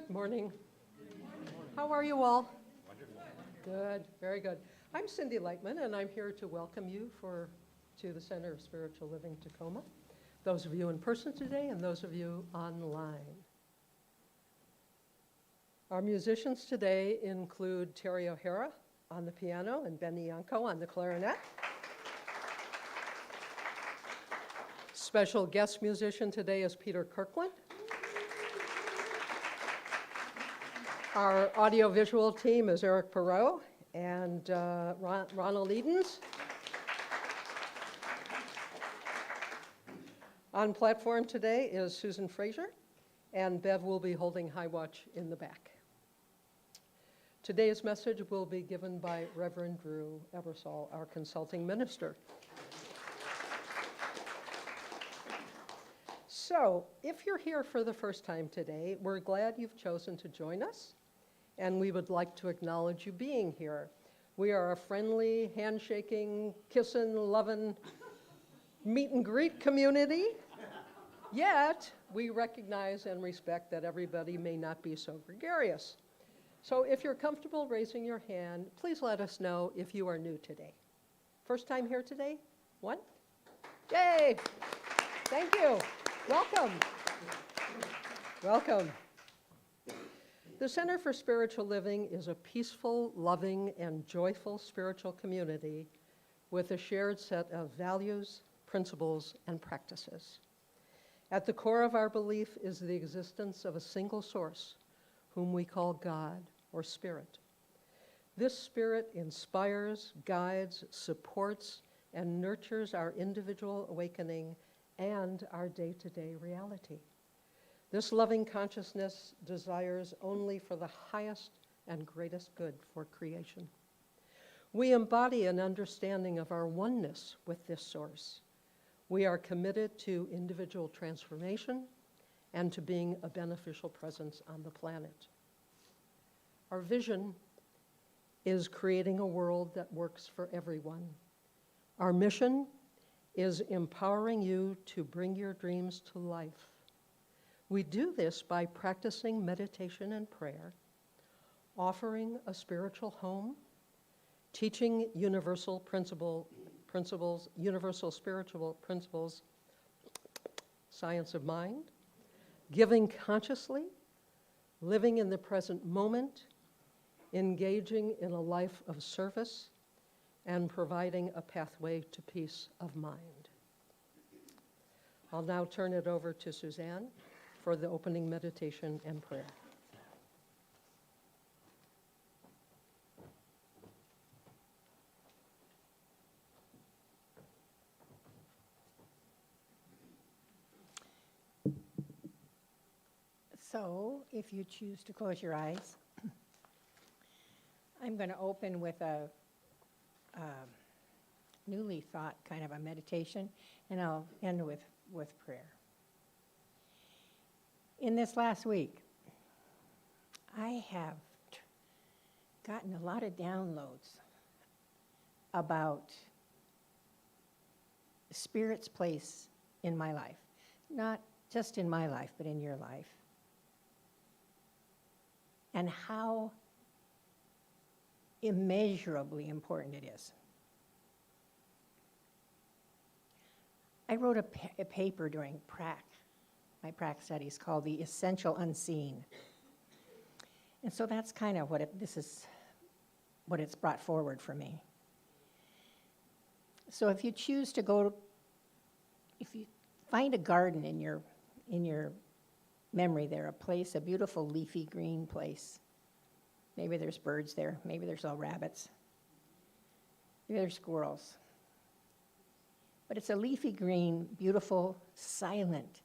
Good morning. How are you all? Wonderful. Good, very good. I'm Cindie Leitman, and I'm here to welcome you to the Center of Spiritual Living Tacoma, those of you in person today and those of you online. Our musicians today include Terry O'Hara on the piano and Bienvenido Yangco on the clarinet. Special guest musician today is Peter Kirkland. Our audiovisual team is Erik Perrohe and Ronald. On platform today is Suzanne Frazier, and Bev will be holding high watch in the back. Today's message will be given by Reverend Drew Ebersole, our consulting minister. So, if you're here for the first time today, we're glad you've chosen to join us, and we would like to acknowledge you being here. We are a friendly, handshaking, kissing, loving, meet and greet community, yet we recognize and respect that everybody may not be so gregarious. So if you're comfortable raising your hand, please let us know if you are new today. First time here today? One? Yay! Thank you. Welcome. Welcome. The Center for Spiritual Living is a peaceful, loving, and joyful spiritual community with a shared set of values, principles, and practices. At the core of our belief is the existence of a single source, whom we call God or Spirit. This Spirit inspires, guides, supports, and nurtures our individual awakening and our day-to-day reality. This loving consciousness desires only for the highest and greatest good for creation. We embody an understanding of our oneness with this source. We are committed to individual transformation and to being a beneficial presence on the planet. Our vision is creating a world that works for everyone. Our mission is empowering you to bring your dreams to life. We do this by practicing meditation and prayer, offering a spiritual home, teaching universal spiritual principles, science of mind, giving consciously, living in the present moment, engaging in a life of service, and providing a pathway to peace of mind. I'll now turn it over to Suzanne for the opening meditation and prayer. So, if you choose to close your eyes, I'm going to open with a newly thought kind of a meditation, and I'll end with prayer. In this last week, I have gotten a lot of downloads about Spirit's place in my life. Not just in my life, but in your life. And how immeasurably important it is. I wrote a paper during my prac studies called The Essential Unseen. And so that's kind of what it's brought forward for me. So if you choose to if you find a garden in your memory there, a beautiful leafy green place. Maybe there's birds there, maybe there's all rabbits, maybe there's squirrels. But it's a leafy green, beautiful, silent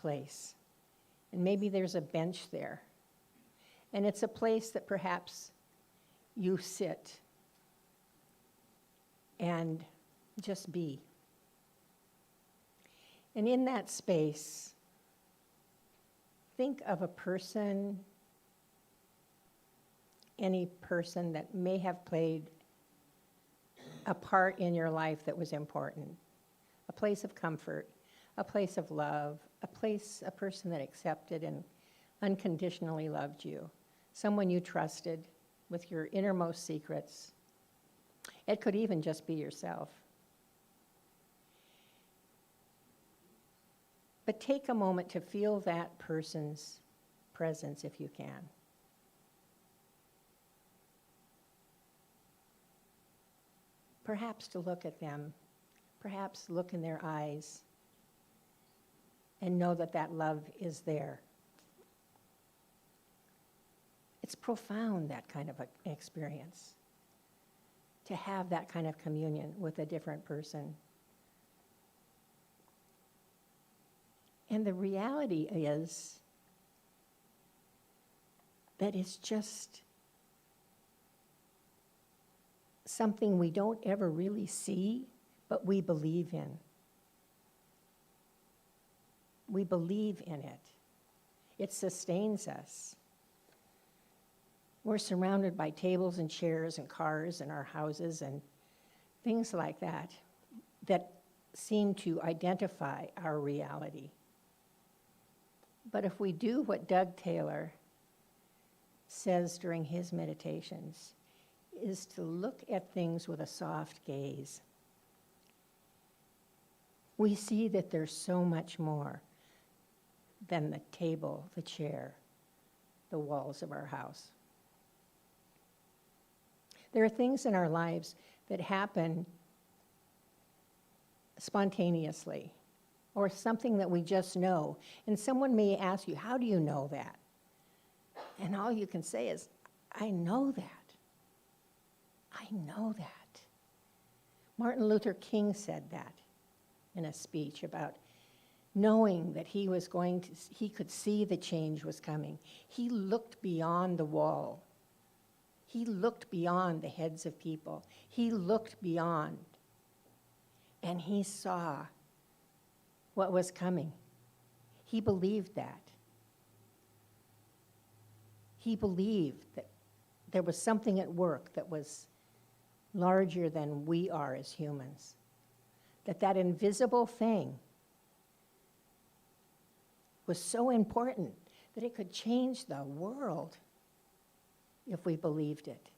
place. And maybe there's a bench there. And it's a place that perhaps you sit and just be. And in that space, think of a person, any person that may have played a part in your life that was important. A place of comfort, a place of love, a person that accepted and unconditionally loved you, someone you trusted with your innermost secrets. It could even just be yourself. But take a moment to feel that person's presence if you can. Perhaps to look at them, perhaps look in their eyes and know that that love is there. It's profound, that kind of an experience, to have that kind of communion with a different person. And the reality is that it's just something we don't ever really see, but we believe in. We believe in it. It sustains us. We're surrounded by tables and chairs and cars in our houses and things like that that seem to identify our reality. But if we do what Doug Taylor says during his meditations, is to look at things with a soft gaze, we see that there's so much more than the table, the chair, the walls of our house. There are things in our lives that happen spontaneously, or something that we just know. And someone may ask you, how do you know that? And all you can say is, I know that. I know that. Martin Luther King said that in a speech about knowing that he could see the change was coming. He looked beyond the wall. He looked beyond the heads of people. He looked beyond, and he saw what was coming. He believed that. He believed that there was something at work that was larger than we are as humans. That invisible thing was so important that it could change the world if we believed it,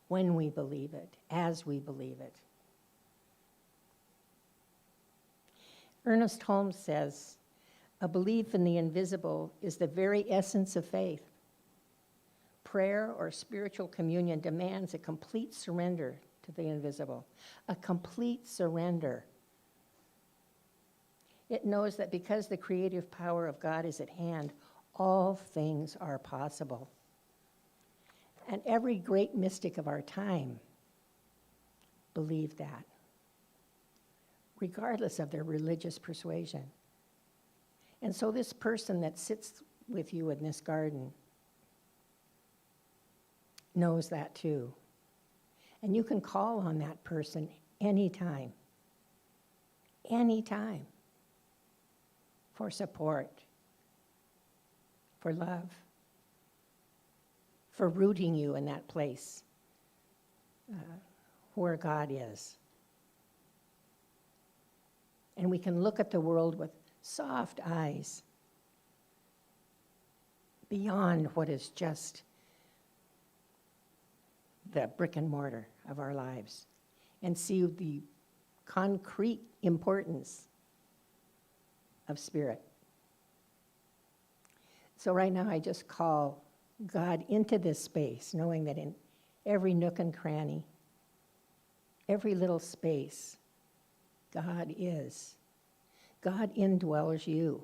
when we believe it, as we believe it. Ernest Holmes says, a belief in the invisible is the very essence of faith. Prayer or spiritual communion demands a complete surrender to the invisible, a complete surrender. It knows that because the creative power of God is at hand, all things are possible. And every great mystic of our time believed that, regardless of their religious persuasion. And so this person that sits with you in this garden knows that too. And you can call on that person anytime, for support, for love, for rooting you in that place where God is. And we can look at the world with soft eyes beyond what is just the brick and mortar of our lives and see the concrete importance of spirit. So right now I just call God into this space, knowing that in every nook and cranny, every little space, God is. God indwells you.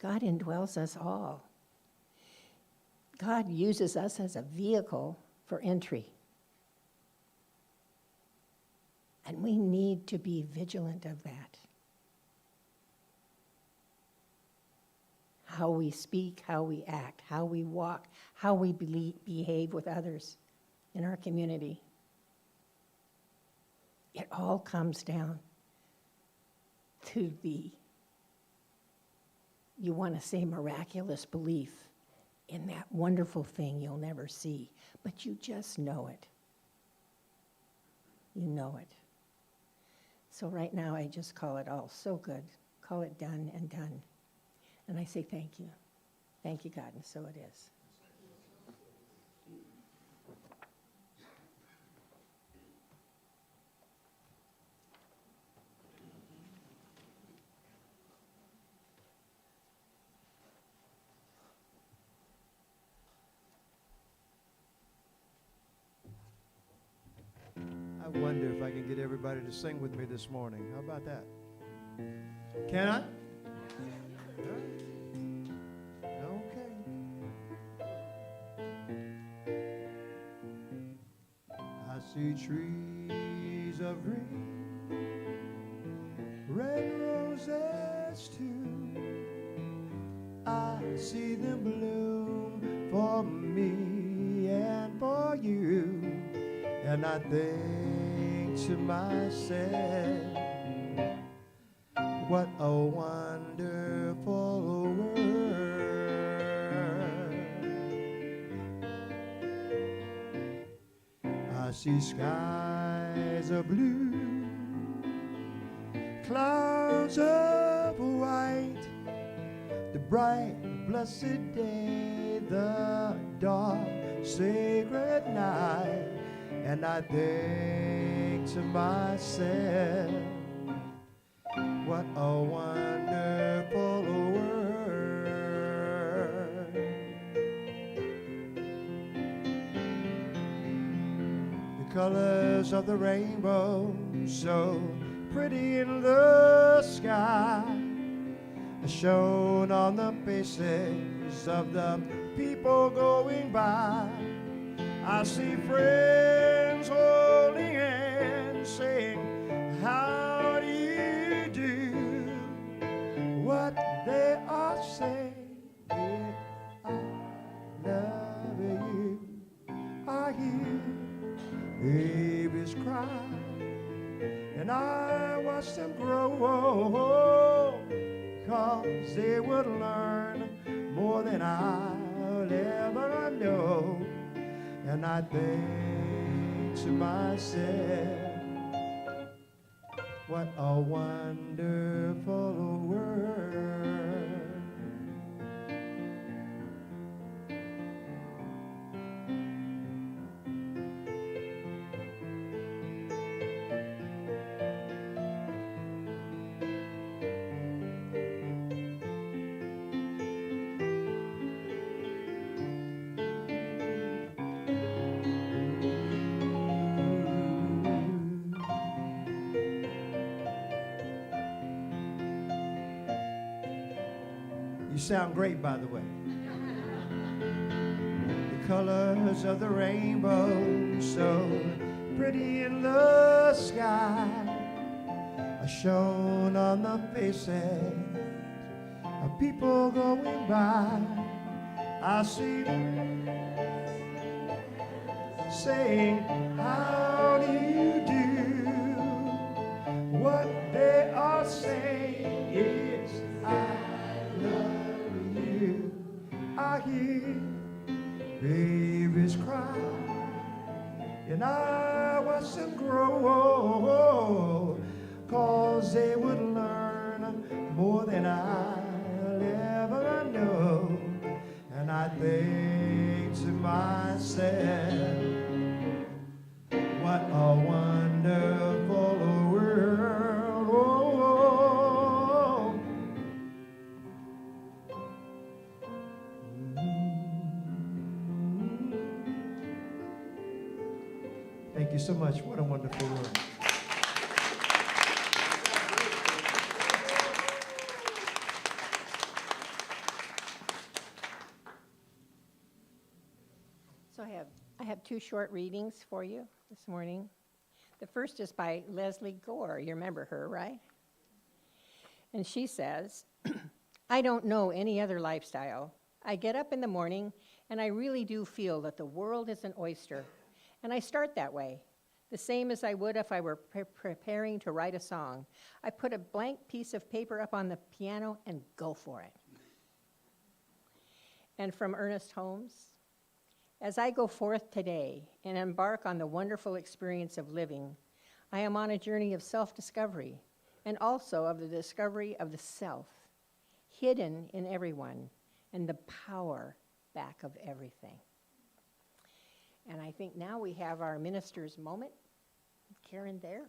God indwells us all. God uses us as a vehicle for entry. And we need to be vigilant of that. How we speak, how we act, how we walk, how we behave with others in our community. It all comes down to the, you want to say, miraculous belief in that wonderful thing you'll never see, but you just know it. You know it. So right now I just call it all so good. Call it done and done. And I say, thank you. Thank you, God, and so it is. I wonder if I can get everybody to sing with me this morning. How about that? Can I? Okay. I see trees of green, red roses too. I see them bloom for me and for you. And I think to myself, what a wonderful world. I see skies of blue, clouds of white, the bright, blessed day, the dark, sacred night. And I think to myself, what a wonderful world. The colors of the rainbow, so pretty in the sky, are shown on the faces of the people going by. I see friends holding hands, saying, how do you do? What they are saying is, I love you. I hear babies cry, and I watch them grow, 'cause they would learn more than I'll ever know. And I think to myself, what a wonderful world. You sound great, by the way. The colors of the rainbow, so pretty in the sky, are shown on the faces of people going by. I see them saying, how do you do? What they are saying is, I love you. I hear babies cry, and I watch them grow, 'cause they would learn more than I'll ever know. And I think to myself, what a wonderful world. Oh, thank you so much. What a wonderful world. So I have two short readings for you this morning. The first is by Leslie Gore. You remember her, right? And she says, I don't know any other lifestyle. I get up in the morning and I really do feel that the world is an oyster. And I start that way, the same as I would if I were preparing to write a song. I put a blank piece of paper up on the piano and go for it. And from Ernest Holmes, as I go forth today and embark on the wonderful experience of living, I am on a journey of self-discovery and also of the discovery of the self. hidden in everyone, and the power back of everything. And I think now we have our minister's moment. Karen there.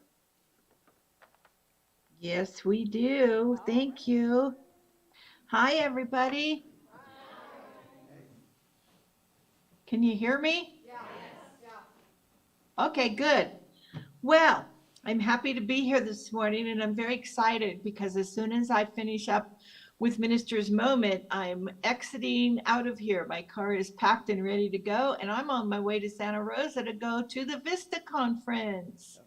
Yes, we do. Thank you. Hi, everybody. Can you hear me? Okay, good. Well, I'm happy to be here this morning, and I'm very excited because as soon as I finish up with Minister's Moment, I'm exiting out of here. My car is packed and ready to go, and I'm on my way to Santa Rosa to go to the Vista Conference.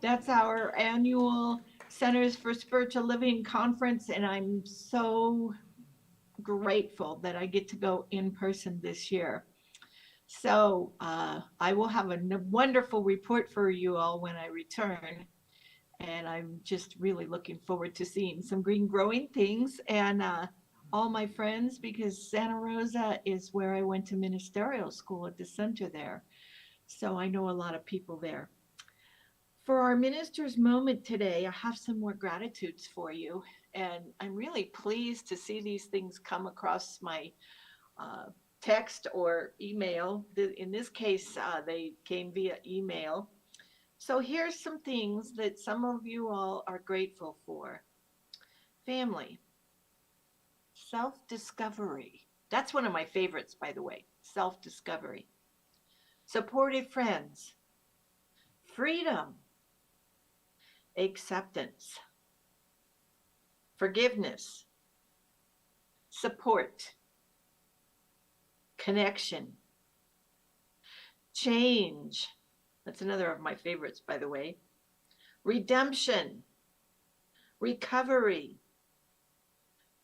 That's our annual Centers for Spiritual Living conference, and I'm so grateful that I get to go in person this year. So I will have a wonderful report for you all when I return. And I'm just really looking forward to seeing some green growing things and all my friends, because Santa Rosa is where I went to ministerial school at the center there. So I know a lot of people there. For our minister's moment today, I have some more gratitudes for you. And I'm really pleased to see these things come across my text or email. In this case, they came via email. So here's some things that some of you all are grateful for. Family, self-discovery. That's one of my favorites, by the way, self-discovery. Supportive friends, freedom, acceptance, forgiveness, support, connection, change. That's another of my favorites, by the way. Redemption, recovery,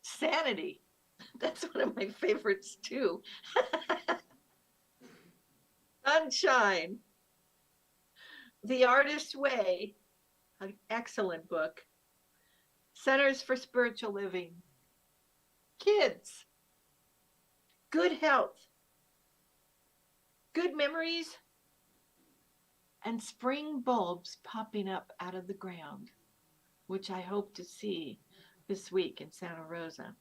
sanity. That's one of my favorites too. Sunshine, The Artist's Way, an excellent book. Centers for Spiritual Living, kids, good health, good memories, and spring bulbs popping up out of the ground, which I hope to see this week in Santa Rosa.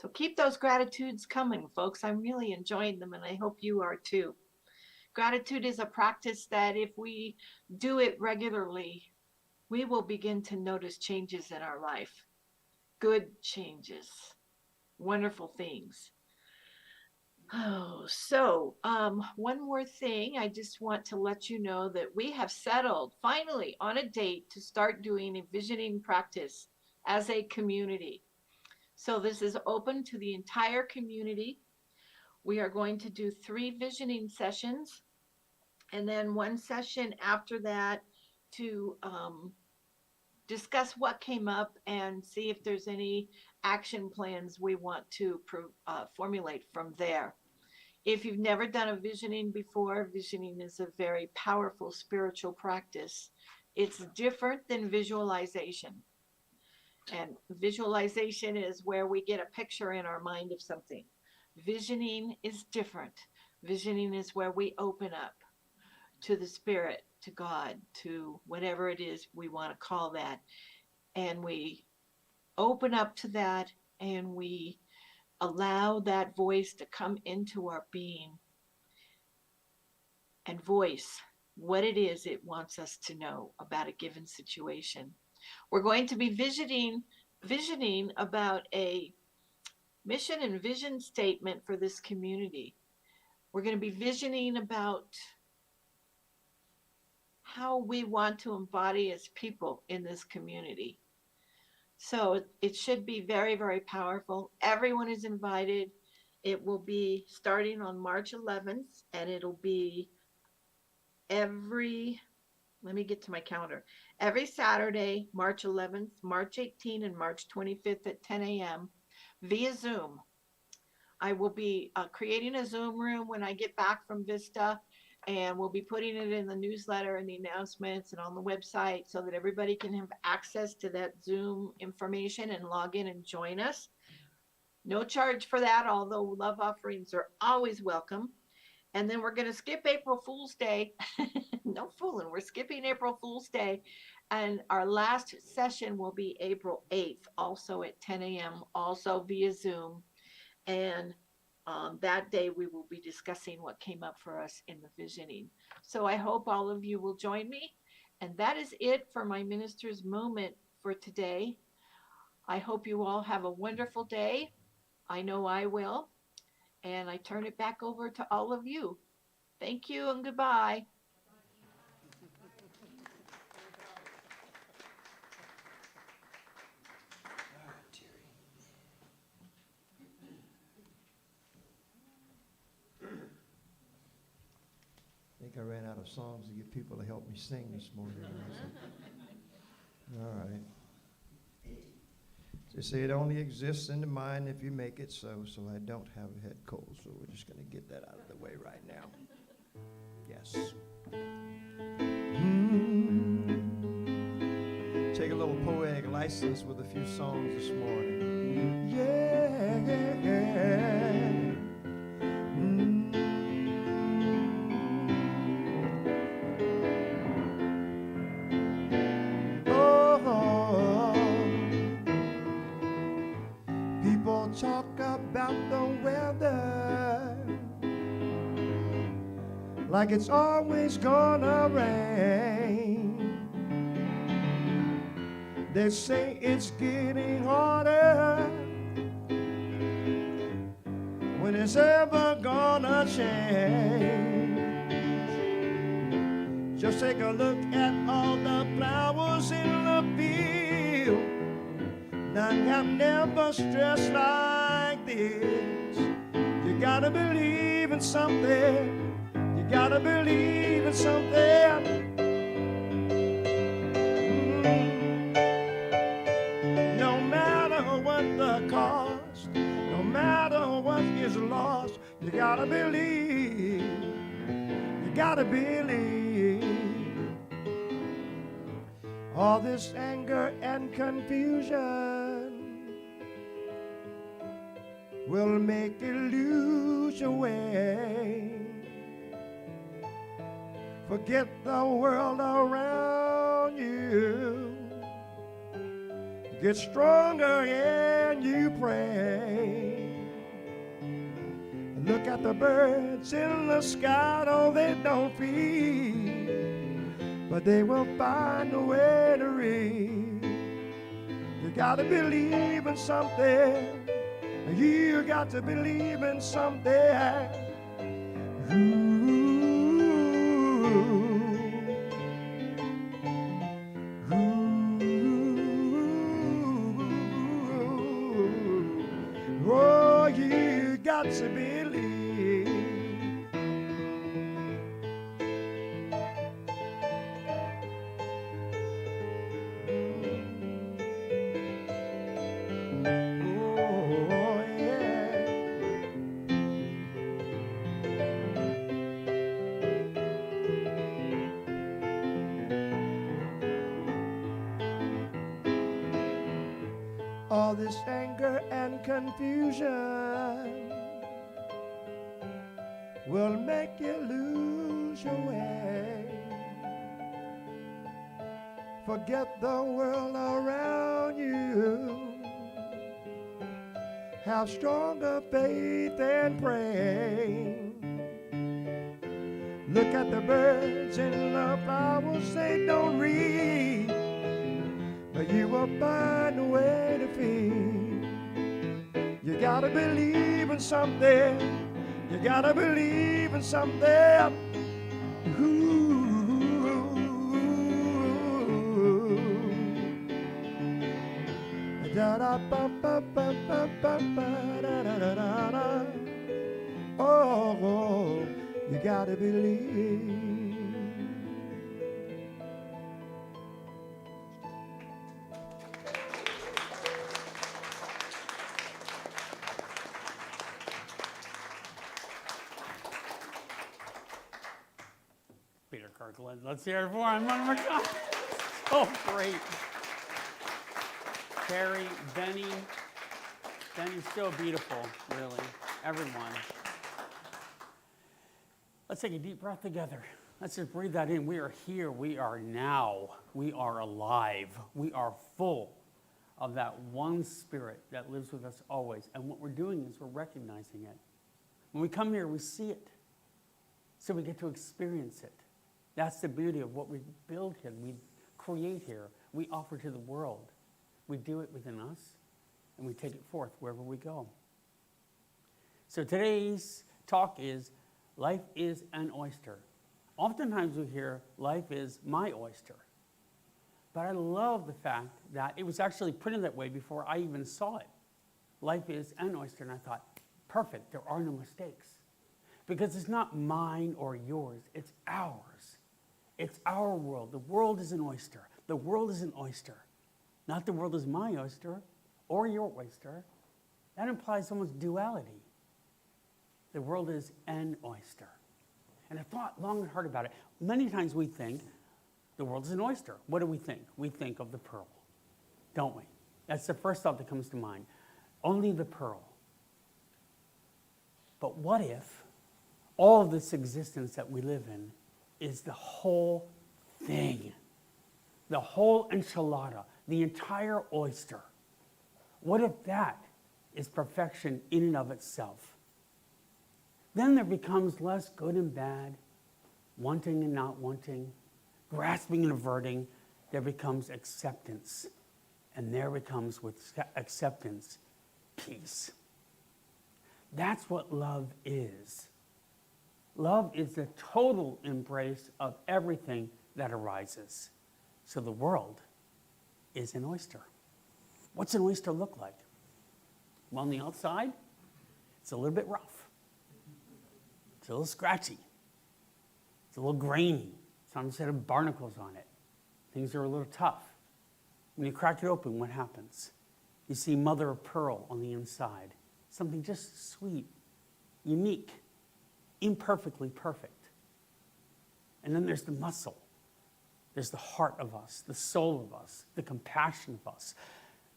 So keep those gratitudes coming, folks. I'm really enjoying them, and I hope you are too. Gratitude is a practice that if we do it regularly, we will begin to notice changes in our life. Good changes, wonderful things. Oh, so one more thing. I just want to let you know that we have settled finally on a date to start doing a visioning practice as a community. So this is open to the entire community. We are going to do 3 visioning sessions and then 1 session after that to discuss what came up and see if there's any action plans we want to formulate from there. If you've never done a visioning before, visioning is a very powerful spiritual practice. It's different than visualization. And visualization is where we get a picture in our mind of something. Visioning is different. Visioning is where we open up to the spirit, to God, to whatever it is we want to call that. And we open up to that and we allow that voice to come into our being and voice what it is it wants us to know about a given situation. We're going to be visioning about a mission and vision statement for this community. We're going to be visioning about how we want to embody as people in this community. So it should be very, very powerful. Everyone is invited. It will be starting on March 11th, and it'll be let me get to my calendar, every Saturday, March 11th, March 18th, and March 25th at 10 a.m. via Zoom. I will be creating a Zoom room when I get back from Vista, and we'll be putting it in the newsletter and the announcements and on the website so that everybody can have access to that Zoom information and log in and join us. No charge for that, although love offerings are always welcome. And then we're going to skip April Fool's Day. No fooling, we're skipping April Fool's Day. And our last session will be April 8th, also at 10 a.m., also via Zoom. And that day we will be discussing what came up for us in the visioning. So I hope all of you will join me. And that is it for my minister's moment for today. I hope you all have a wonderful day. I know I will. And I turn it back over to all of you. Thank you and goodbye. I think I ran out of songs to get people to help me sing this morning. All right. They say it only exists in the mind if you make it so I don't have a head cold. So we're just going to get that out of the way right now. Yes. Take a little poetic license with a few songs this morning. Yeah. Talk about the weather like it's always gonna rain. They say it's getting harder. When it's ever gonna change? Just take a look at all the flowers in the field. None have never stressed like this. You gotta believe in something. You gotta believe in something. No matter what the cost, no matter what is lost, you gotta believe. You gotta believe. All this anger and confusion will make you lose your way. Forget the world around you. Get stronger and you pray. Look at the birds in the sky, no, they don't feed, but they will find a way to read. You gotta believe in something. You got to believe in something. Oh, you got to believe. All this anger and confusion will make you lose your way. Forget the world around you. Have stronger faith and pray. Look at the birds in the flowers, they don't read, but you will find a way to feed. You gotta believe in something. You gotta believe in something. Ooh. Da da ba ba ba ba ba ba da da da da da. Oh, you gotta believe. Kirkland. Let's hear it for him one more time. So great. Carrie, Benny's so beautiful, really. Everyone. Let's take a deep breath together. Let's just breathe that in. We are here. We are now. We are alive. We are full of that one Spirit that lives with us always. And what we're doing is we're recognizing it. When we come here, we see it. So we get to experience it. That's the beauty of what we build here, we create here, we offer to the world. We do it within us, and we take it forth wherever we go. So today's talk is, life is an oyster. Oftentimes we hear, life is my oyster. But I love the fact that it was actually printed that way before I even saw it. Life is an oyster, and I thought, perfect, there are no mistakes. Because it's not mine or yours, it's ours. It's our world. The world is an oyster. The world is an oyster. Not the world is my oyster or your oyster. That implies someone's duality. The world is an oyster. And I thought long and hard about it. Many times we think the world is an oyster. What do we think? We think of the pearl, don't we? That's the first thought that comes to mind. Only the pearl. But what if all of this existence that we live in is the whole thing? The whole enchilada, the entire oyster. What if that is perfection in and of itself? Then there becomes less good and bad, wanting and not wanting, grasping and averting. There becomes acceptance. And there becomes, with acceptance, peace. That's what love is. Love is the total embrace of everything that arises. So the world is an oyster. What's an oyster look like? Well, on the outside, it's a little bit rough. It's a little scratchy. It's a little grainy. Some set of barnacles on it. Things are a little tough. When you crack it open, what happens? You see mother of pearl on the inside. Something just sweet, unique, imperfectly perfect. And then there's the muscle. There's the heart of us, the soul of us, the compassion of us,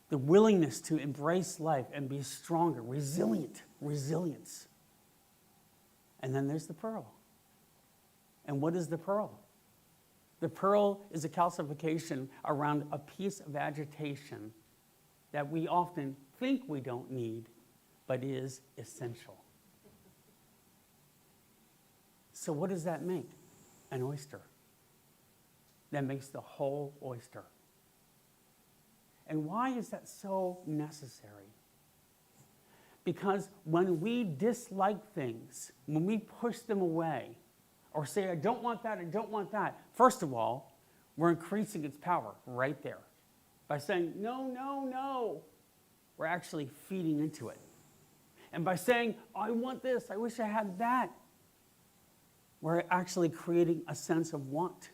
the willingness to embrace life and be stronger, resilience. And then there's the pearl. And what is the pearl? The pearl is a calcification around a piece of agitation that we often think we don't need, but is essential. So what does that make? An oyster. That makes the whole oyster. And why is that so necessary? Because when we dislike things, when we push them away, or say, I don't want that, first of all, we're increasing its power right there. By saying, no, we're actually feeding into it. And by saying, I want this, I wish I had that, we're actually creating a sense of want,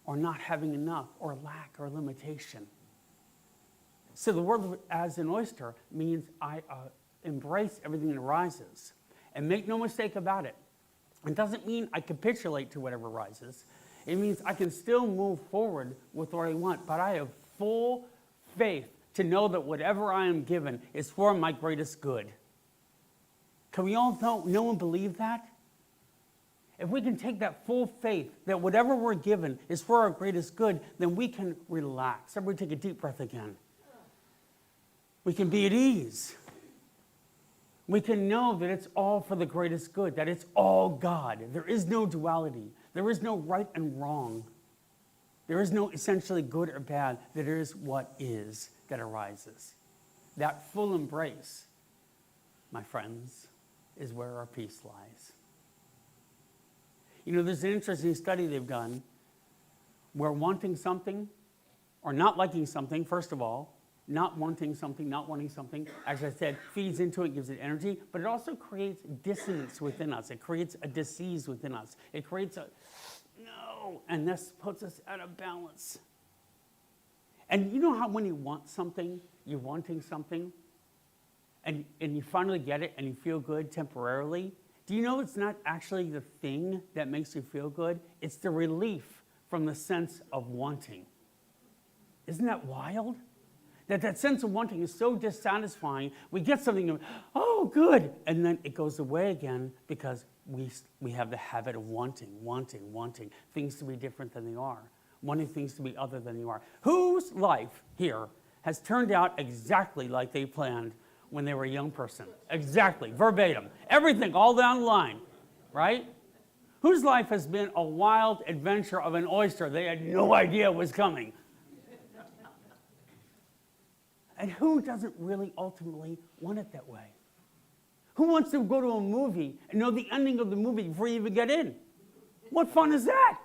or not having enough, or lack, or limitation. So the word as an oyster means I embrace everything that arises. And make no mistake about it. It doesn't mean I capitulate to whatever arises. It means I can still move forward with what I want, but I have full faith to know that whatever I am given is for my greatest good. Can we all know and believe that? If we can take that full faith that whatever we're given is for our greatest good, then we can relax. Everybody take a deep breath again. We can be at ease. We can know that it's all for the greatest good, that it's all God. There is no duality. There is no right and wrong. There is no essentially good or bad. There is what is that arises. That full embrace, my friends, is where our peace lies. You know, there's an interesting study they've done where wanting something or not liking something, first of all, not wanting something, as I said, feeds into it, gives it energy, but it also creates dissonance within us. It creates a disease within us. It creates a no, and this puts us out of balance. And you know how when you want something, you're wanting something, and you finally get it and you feel good temporarily? Do you know it's not actually the thing that makes you feel good? It's the relief from the sense of wanting. Isn't that wild? That sense of wanting is so dissatisfying. We get something, and, oh, good, and then it goes away again because we have the habit of wanting things to be different than they are, wanting things to be other than they are. Whose life here has turned out exactly like they planned when they were a young person? Exactly, verbatim, everything, all down the line, right? Whose life has been a wild adventure of an oyster they had no idea was coming? And who doesn't really ultimately want it that way? Who wants to go to a movie and know the ending of the movie before you even get in? What fun is that?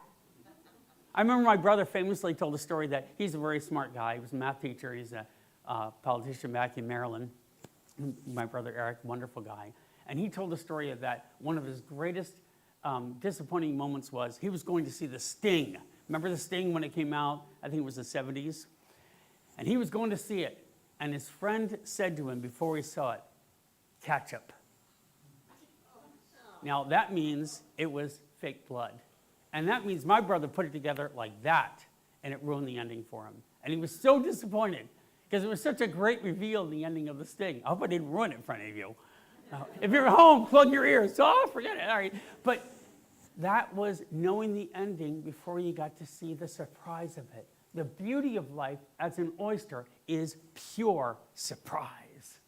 I remember my brother famously told a story that he's a very smart guy. He was a math teacher. He's a politician back in Maryland. My brother Erik, wonderful guy. And he told a story of that one of his greatest disappointing moments was he was going to see The Sting. Remember The Sting when it came out? I think it was the 70s. And he was going to see it. And his friend said to him before he saw it, ketchup. Now that means it was fake blood. And that means my brother put it together like that, and it ruined the ending for him. And he was so disappointed because it was such a great reveal in the ending of The Sting. I hope I didn't ruin it for any of you. If you're at home, plug your ears. Oh, forget it. All right. But that was knowing the ending before you got to see the surprise of it. The beauty of life as an oyster is pure surprise.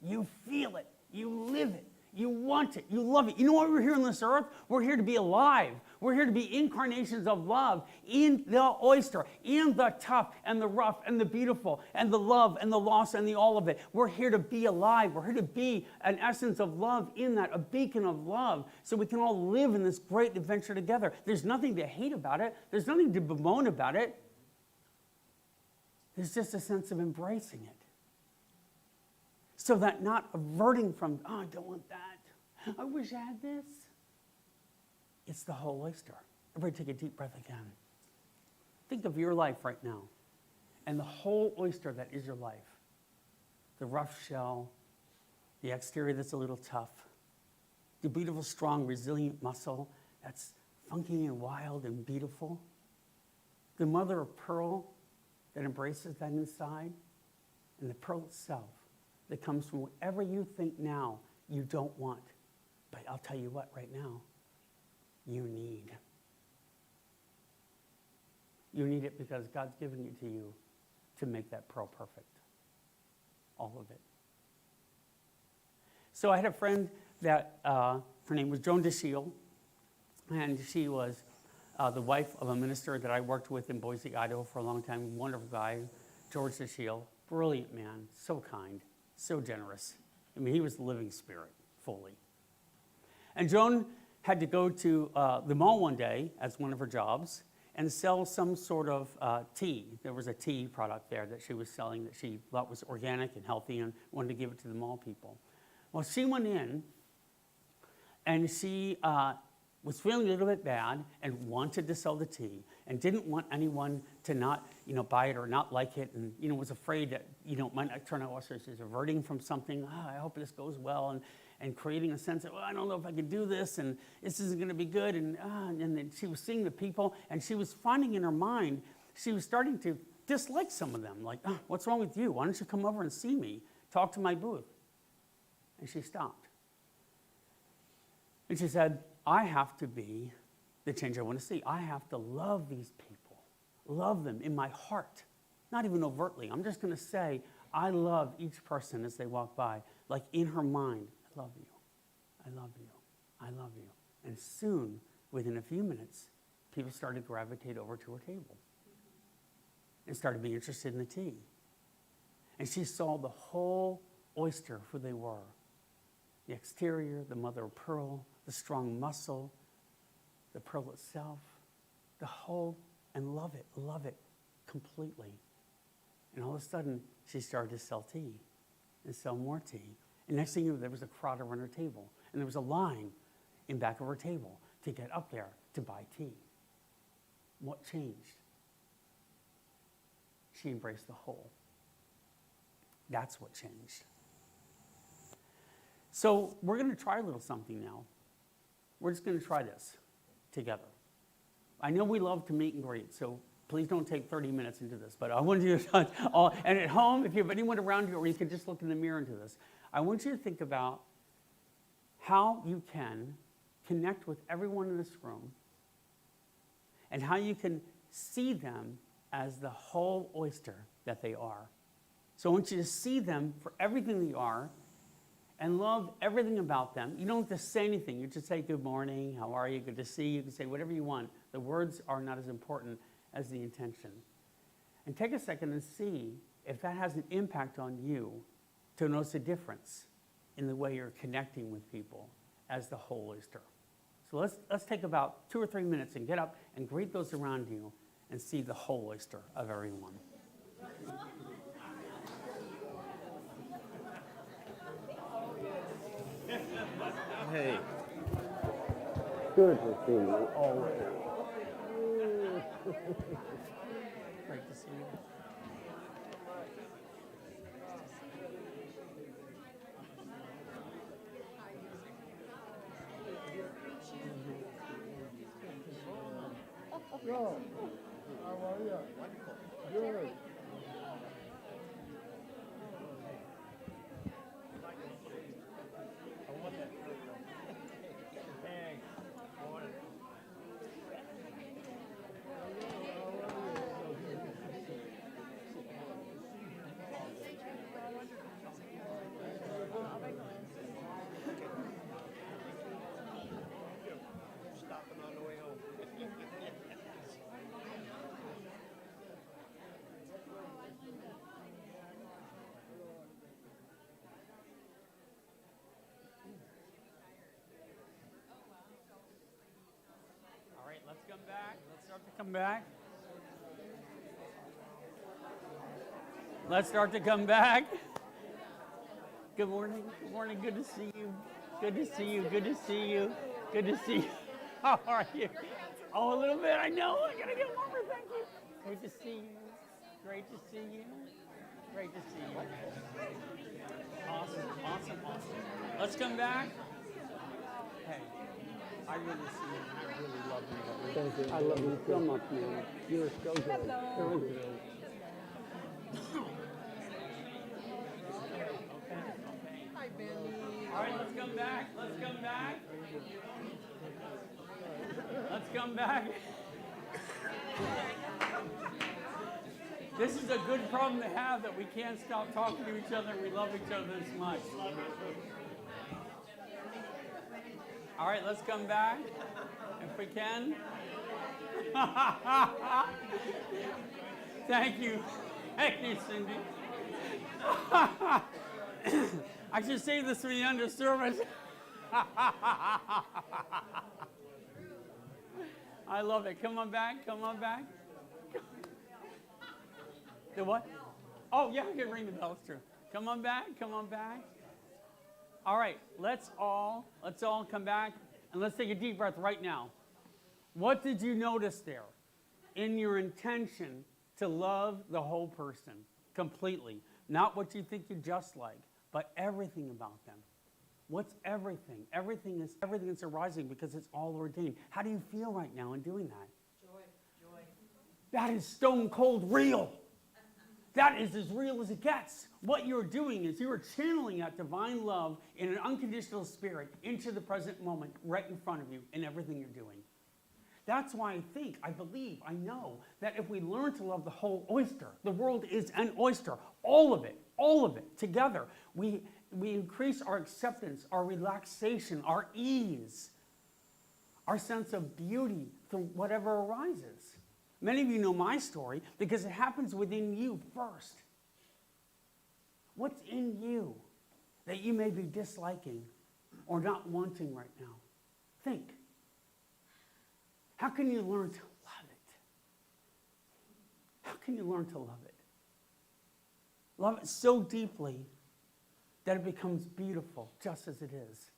You feel it. You live it. You want it. You love it. You know why we're here on this earth? We're here to be alive. We're here to be incarnations of love in the oyster, in the tough and the rough and the beautiful and the love and the loss and the all of it. We're here to be alive. We're here to be an essence of love in that, a beacon of love, so we can all live in this great adventure together. There's nothing to hate about it. There's nothing to bemoan about it. There's just a sense of embracing it. So that not averting from, oh, I don't want that. I wish I had this. It's the whole oyster. Everybody take a deep breath again. Think of your life right now and the whole oyster that is your life. The rough shell, the exterior that's a little tough, the beautiful, strong, resilient muscle that's funky and wild and beautiful, the mother of pearl that embraces that inside, and the pearl itself that comes from whatever you think now you don't want. But I'll tell you what, right now, you need. You need it because God's given it to you to make that pearl perfect. All of it. So I had a friend that, her name was Joan DeShiel, and she was the wife of a minister that I worked with in Boise, Idaho for a long time. Wonderful guy, George DeShiel. Brilliant man, so kind, so generous. I mean, he was the living spirit, fully. And Joan had to go to the mall one day as one of her jobs and sell some sort of tea. There was a tea product there that she was selling that she thought was organic and healthy and wanted to give it to the mall people. Well, she went in and she was feeling a little bit bad and wanted to sell the tea and didn't want anyone to not, buy it or not like it, and, was afraid that, it might not turn out well, so she's averting from something. Oh, I hope this goes well, and creating a sense of, I don't know if I can do this, and this isn't going to be good, and then she was seeing the people, and she was finding in her mind, she was starting to dislike some of them, like, what's wrong with you? Why don't you come over and see me? Talk to my booth. And she stopped. And she said, I have to be the change I want to see. I have to love these people, love them in my heart, not even overtly. I'm just going to say, I love each person as they walk by, like in her mind, I love you, I love you, I love you. And soon, within a few minutes, people started to gravitate over to her table and started being interested in the tea. And she saw the whole oyster, who they were. The exterior, the mother of pearl, the strong muscle, the pearl itself, the whole, and love it completely. And all of a sudden, she started to sell tea and sell more tea. And next thing you knew, there was a crowd around her table, and there was a line in back of her table to get up there to buy tea. What changed? She embraced the whole. That's what changed. So we're going to try a little something now. We're just going to try this together. I know we love to meet and greet, so Please don't take 30 minutes into this, but I want you to all, and at home, if you have anyone around you, or you can just look in the mirror into this, I want you to think about how you can connect with everyone in this room and how you can see them as the whole oyster that they are. So I want you to see them for everything they are and love everything about them. You don't have to say anything. You just say, good morning, how are you, good to see you. You can say whatever you want. The words are not as important as the intention. And take a second and see if that has an impact on you to notice a difference in the way you're connecting with people as the whole oyster. So let's take about 2 or 3 minutes and get up and greet those around you and see the whole oyster of everyone. Hey. Good to see you always. Great to see you. Yo, how are you? Good. All right, let's come back. Let's start to come back. Let's start to come back. Good morning. Good morning. Good to see you. Good to see you. Good to see you. Good to see you. How are you? Oh, a little bit. I know. I gotta get warmer. Thank you. Great to see you. Great to see you. Great to see you. Awesome. Awesome. Awesome. Let's come back. Hey, I really see you. I really love you. Thank you. I love you so much, man. You're so good. Very good. Hi, Benny. All right, let's come back. Let's come back. Let's come back. This is a good problem to have, that we can't stop talking to each other and we love each other this much. All right, let's come back, if we can. Thank you. Thank you, Cindie. I should save this for the end of service. I love it. Come on back. Come on back. The what? Oh, yeah, I can ring the bell. It's true. Come on back. Come on back. All right, let's all come back and let's take a deep breath right now. What did you notice there in your intention to love the whole person completely? Not what you think you're just like, but everything about them. What's everything? Everything is arising because it's all ordained. How do you feel right now in doing that? Joy. That is stone cold real. That is as real as it gets. What you're doing is you're channeling that divine love in an unconditional spirit into the present moment right in front of you in everything you're doing. That's why I think, I believe, I know that if we learn to love the whole oyster, the world is an oyster, all of it together, we increase our acceptance, our relaxation, our ease, our sense of beauty through whatever arises. Many of you know my story because it happens within you first. What's in you that you may be disliking or not wanting right now? Think. How can you learn to love it? How can you learn to love it? Love it so deeply that it becomes beautiful just as it is.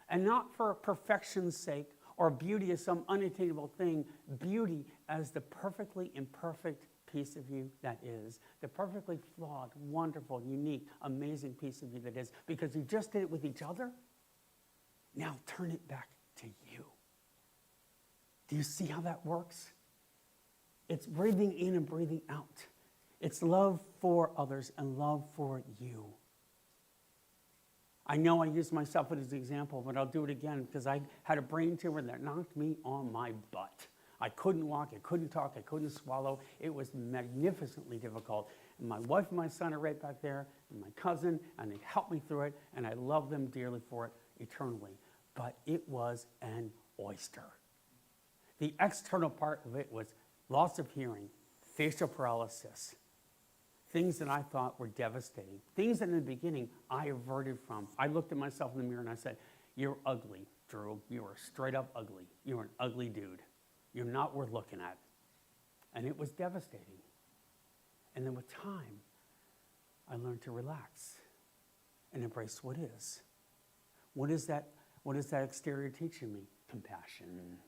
And not for perfection's sake or beauty as some unattainable thing, beauty as the perfectly imperfect piece of you that is, the perfectly flawed, wonderful, unique, amazing piece of you that is, because you just did it with each other. Now turn it back to you. Do you see how that works? It's breathing in and breathing out. It's love for others and love for you. I know I used myself as an example, but I'll do it again because I had a brain tumor that knocked me on my butt. I couldn't walk, I couldn't talk, I couldn't swallow. It was magnificently difficult. And my wife and my son are right back there, and my cousin, and they helped me through it, and I love them dearly for it eternally. But it was an oyster. The external part of it was loss of hearing, facial paralysis, things that I thought were devastating, things that in the beginning I averted from. I looked at myself in the mirror and I said, "You're ugly, Drew. You are straight up ugly. You're an ugly dude. You're not worth looking at." And it was devastating. And then with time, I learned to relax and embrace what is. What is that exterior teaching me? Compassion,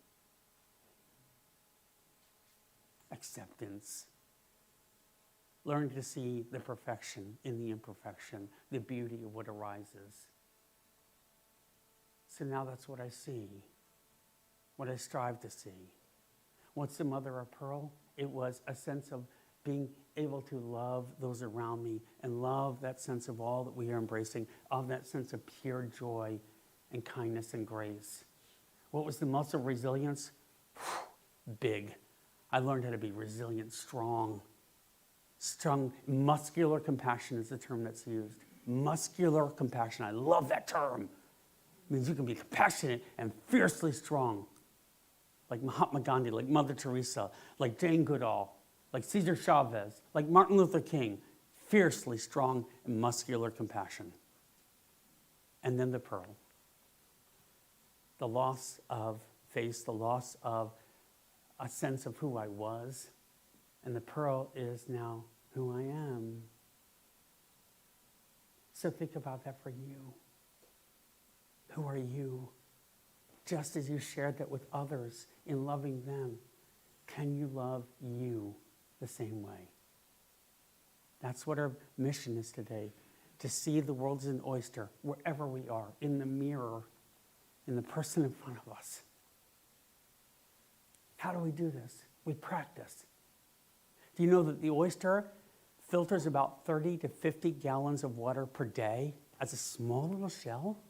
acceptance, learning to see the perfection in the imperfection, the beauty of what arises. So now that's what I see, what I strive to see. What's the mother of pearl? It was a sense of being able to love those around me and love that sense of all that we are embracing, of that sense of pure joy and kindness and grace. What was the muscle of resilience? Big. I learned how to be resilient, strong. Strong, muscular compassion is the term that's used. Muscular compassion. I love that term. It means you can be compassionate and fiercely strong. Like Mahatma Gandhi, like Mother Teresa, like Jane Goodall, like Cesar Chavez, like Martin Luther King. Fiercely strong and muscular compassion. And then the pearl. The loss of face, the loss of a sense of who I was. And the pearl is now who I am. So think about that for you. Who are you? Just as you shared that with others in loving them, can you love you the same way? That's what our mission is today, to see the world as an oyster, wherever we are, in the mirror, in the person in front of us. How do we do this? We practice. Do you know that the oyster filters about 30 to 50 gallons of water per day as a small little shell?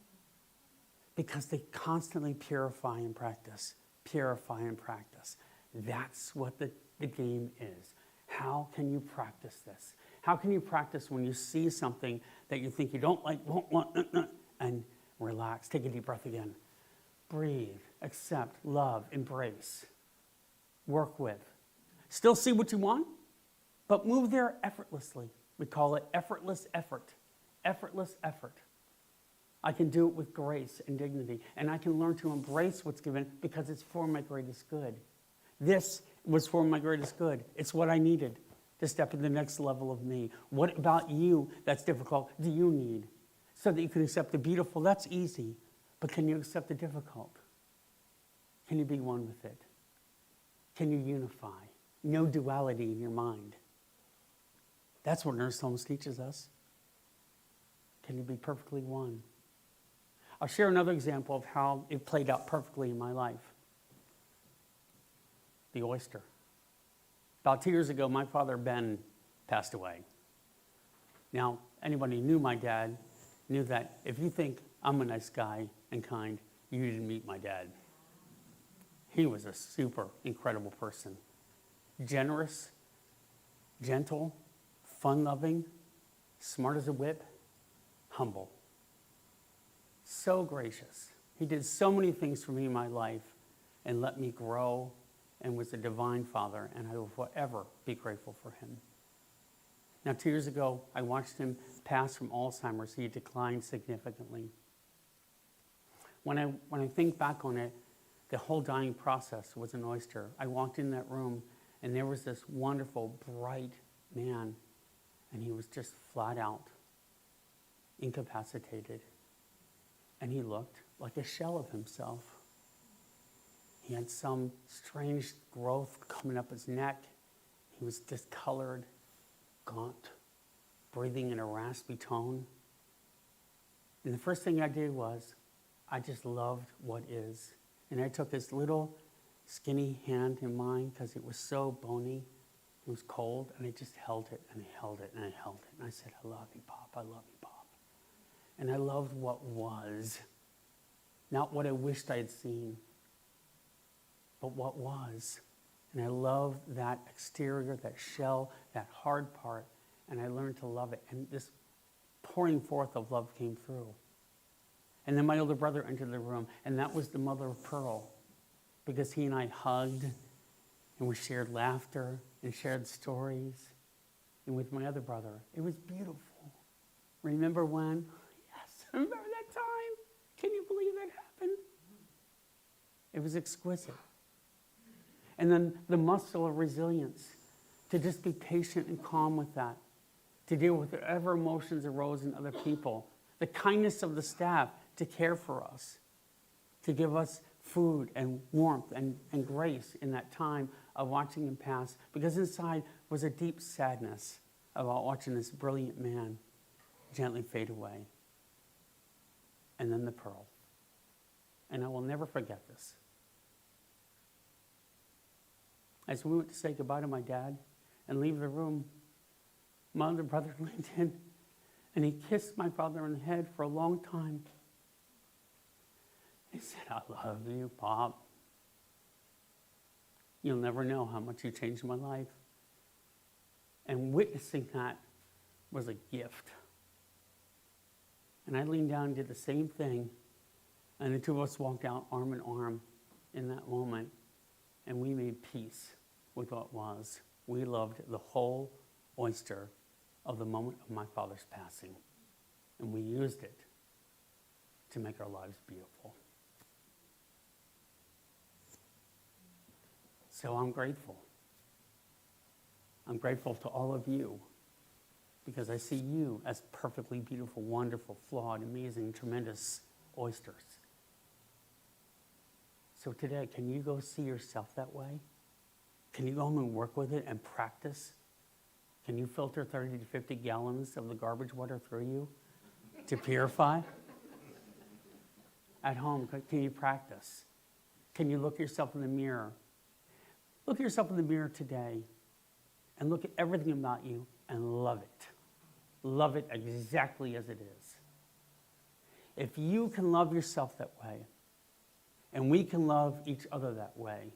Because they constantly purify and practice, purify and practice. That's what the game is. How can you practice this? How can you practice when you see something that you think you don't like, won't want, and relax, take a deep breath again. Breathe, accept, love, embrace, work with. Still see what you want, but move there effortlessly. We call it effortless effort. Effortless effort. I can do it with grace and dignity, and I can learn to embrace what's given because it's for my greatest good. This was for my greatest good. It's what I needed to step to the next level of me. What about you that's difficult do you need? So that you can accept the beautiful, that's easy, but can you accept the difficult? Can you be one with it? Can you unify? No duality in your mind. That's what Nurse Holmes teaches us. Can you be perfectly one? I'll share another example of how it played out perfectly in my life. The oyster. About 2 years ago, my father, Ben, passed away. Now, anybody who knew my dad knew that if you think I'm a nice guy and kind, you didn't meet my dad. He was a super incredible person. Generous, gentle, fun-loving, smart as a whip, humble. So gracious. He did so many things for me in my life and let me grow and was a divine father, and I will forever be grateful for him. Now, 2 years ago, I watched him pass from Alzheimer's. He declined significantly. When I think back on it, the whole dying process was an oyster. I walked in that room, and there was this wonderful, bright man, and he was just flat out incapacitated. And he looked like a shell of himself. He had some strange growth coming up his neck. He was discolored, gaunt, breathing in a raspy tone. And the first thing I did was, I just loved what is. And I took this little skinny hand in mine because it was so bony. It was cold, and I just held it, and I held it, and I held it. And I said, I love you, Pop. I love you, Pop. And I loved what was, not what I wished I had seen, but what was. And I loved that exterior, that shell, that hard part, and I learned to love it. And this pouring forth of love came through. And then my older brother entered the room, and that was the mother of pearl, because he and I hugged, and we shared laughter and shared stories. And with my other brother, it was beautiful. Remember when? Yes, remember that time? Can you believe that happened? It was exquisite. And then the muscle of resilience, to just be patient and calm with that, to deal with whatever emotions arose in other people, the kindness of the staff to care for us, to give us food and warmth and grace in that time of watching him pass, because inside was a deep sadness about watching this brilliant man gently fade away. And then the pearl. And I will never forget this. As we went to say goodbye to my dad and leave the room, my older brother leaned in and he kissed my father on the head for a long time. He said, I love you, Pop. You'll never know how much you changed my life. And witnessing that was a gift. And I leaned down and did the same thing, and the two of us walked out arm in arm in that moment, and we made peace with what was. We loved the whole oyster of the moment of my father's passing, and we used it to make our lives beautiful. So I'm grateful. I'm grateful to all of you, because I see you as perfectly beautiful, wonderful, flawed, amazing, tremendous oysters. So today, can you go see yourself that way? Can you go home and work with it and practice? Can you filter 30 to 50 gallons of the garbage water through you to purify? At home, can you practice? Can you look yourself in the mirror? Look at yourself in the mirror today and look at everything about you and love it. Love it exactly as it is. If you can love yourself that way, and we can love each other that way,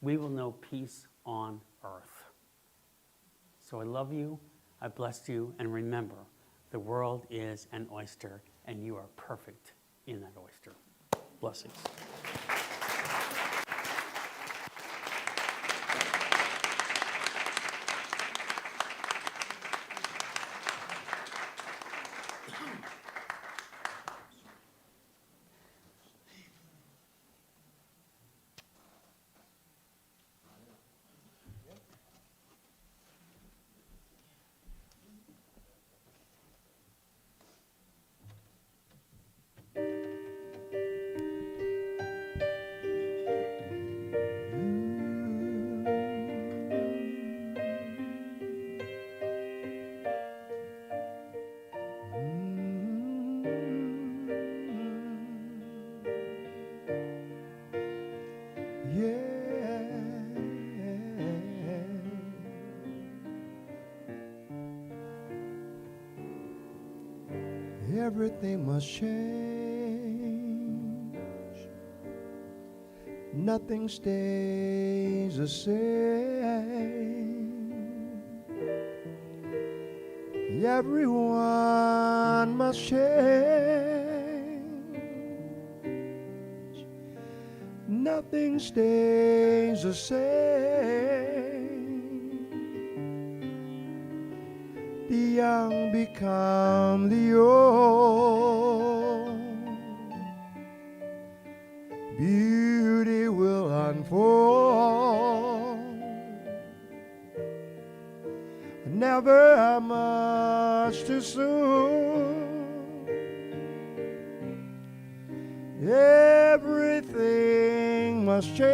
we will know peace on earth. So I love you, I bless you, and remember, the world is an oyster, and you are perfect in that oyster. Blessings. Everything must change. Nothing stays the same. Everyone must change. Nothing stays the same. The young become the old. Beauty will unfold. Never much too soon. Everything must change.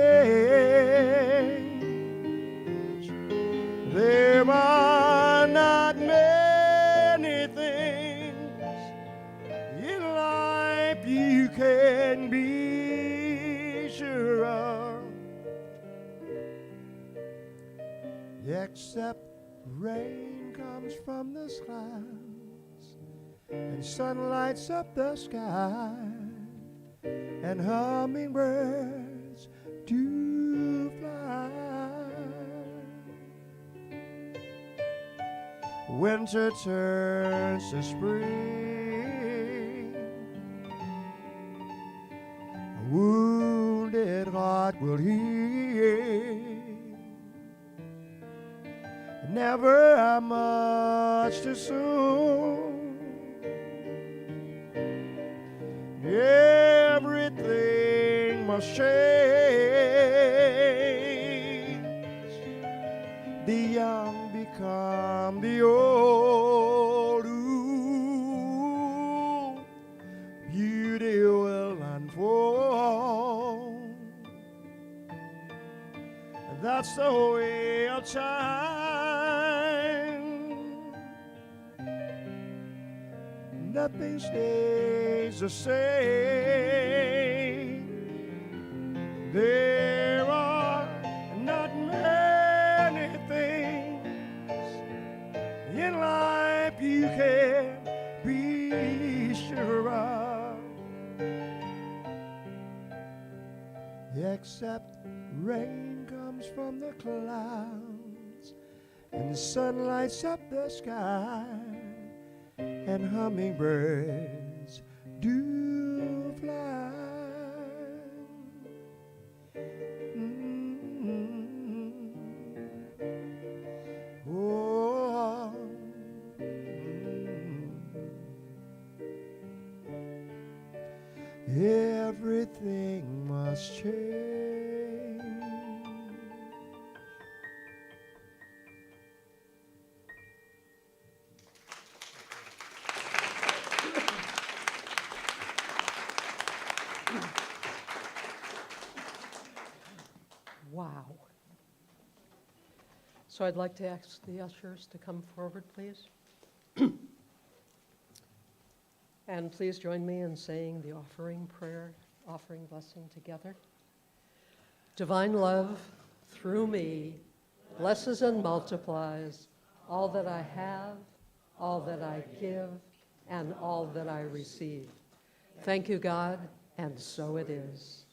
There are not many things in life you can be sure of. except rain comes from the clouds and sun lights up the sky and hummingbirds do fly. Winter turns to spring, a wounded heart will heal. Never much too soon. Everything must change. The young become the old. Ooh, beauty will unfold. That's the way of time. Nothing stays the same. There are not many things in life you can be sure of, except rain comes from the clouds and the sun lights up the sky and hummingbirds do fly. Oh, everything must change. Wow. So I'd like to ask the ushers to come forward, please. And please join me in saying the offering prayer, offering blessing together. Divine love, through me, blesses and multiplies all that I have, all that I give, and all that I receive. Thank you, God, and so it is.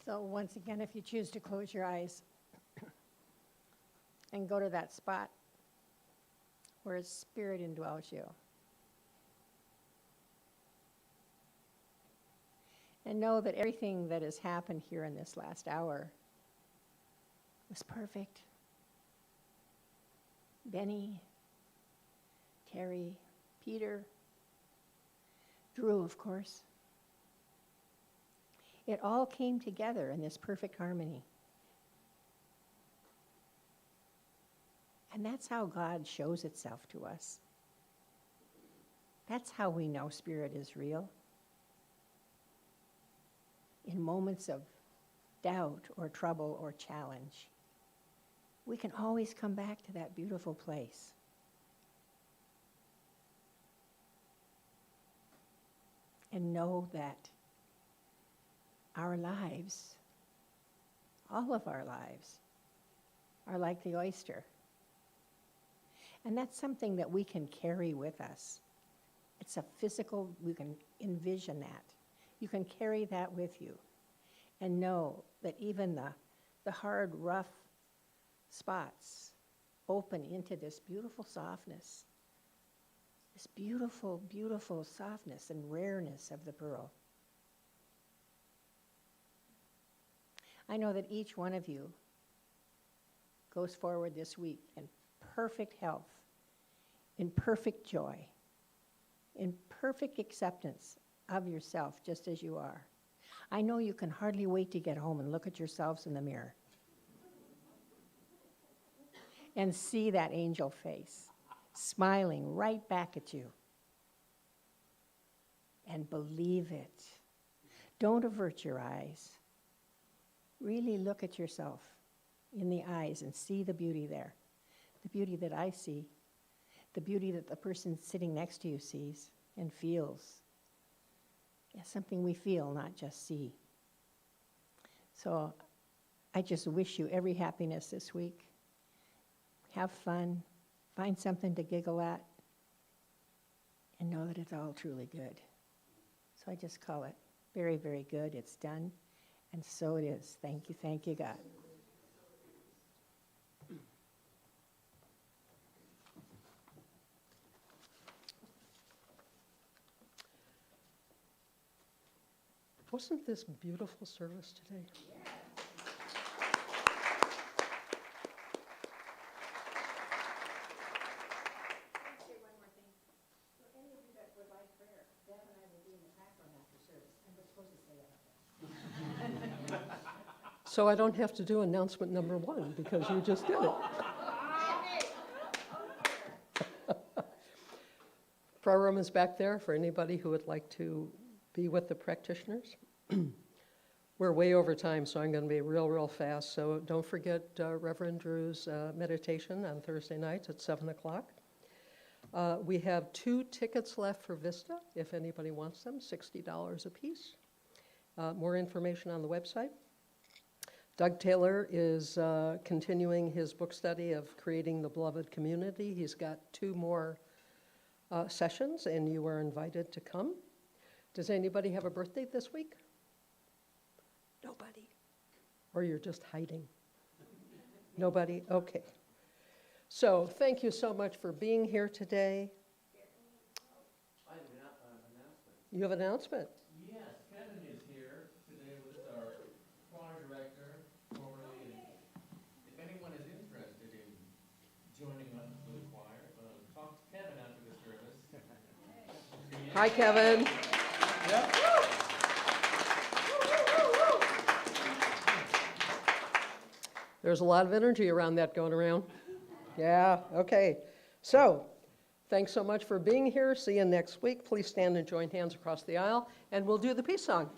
So once again, if you choose to close your eyes and go to that spot where His Spirit indwells you, and know that everything that has happened here in this last hour was perfect. Benny, Terry, Peter, Drew, of course. It all came together in this perfect harmony. And that's how God shows itself to us. That's how we know Spirit is real. In moments of doubt or trouble or challenge, we can always come back to that beautiful place. And know that our lives, all of our lives, are like the oyster. And that's something that we can carry with us. It's a physical, we can envision that. You can carry that with you and know that even the hard, rough spots open into this beautiful softness, this beautiful, beautiful softness and rareness of the pearl. I know that each one of you goes forward this week in perfect health, in perfect joy, in perfect acceptance of yourself just as you are. I know you can hardly wait to get home and look at yourselves in the mirror and see that angel face smiling right back at you. And believe it. Don't avert your eyes. Really look at yourself in the eyes and see the beauty there. The beauty that I see. The beauty that the person sitting next to you sees and feels. It's something we feel, not just see. So I just wish you every happiness this week. Have fun. Find something to giggle at. And know that it's all truly good. So I just call it very, very good. It's done. And so it is. Thank you, God. Wasn't this beautiful service today? So I don't have to do announcement number 1 because you just did it. Prayer room is back there for anybody who would like to be with the practitioners. We're way over time, so I'm going to be real fast. So don't forget Reverend Drew's meditation on Thursday nights at 7 o'clock. We have 2 tickets left for Vista, if anybody wants them, $60 a piece. More information on the website. Doug Taylor is continuing his book study of creating the beloved community. He's got 2 more sessions, and you are invited to come. Does anybody have a birthday this week? Nobody? Or you're just hiding? Nobody? Okay. So thank you so much for being here today. I have an announcement. You have an announcement? Yes, Kevin is here today with us, our choir director, formerly. And if anyone is interested in joining us for the choir, talk to Kevin after the service. Hi, Kevin. Yep. There's a lot of energy around that going around. Yeah, okay. So, thanks so much for being here. See you next week. Please stand and join hands across the aisle, and we'll do the peace song.